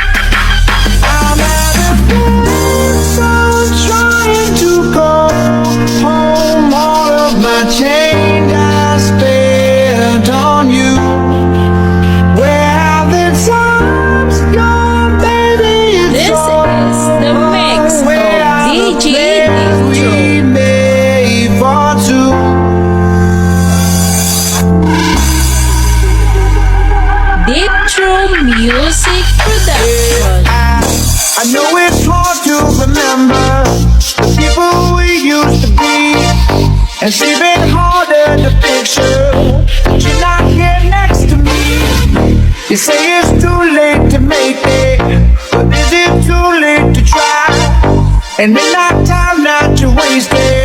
I'm at a place, I'm trying to go home. All of my change I spent on you. Where have the times gone, baby? It's This all is the mix of where are the DJ plans we Distro. made for two? Distro Music Production. I know it's hard to remember the people we used to be. And it's even harder to picture that you're not here next to me. You say it's too late to make it, but is it too late to try? And in that time that you wasted,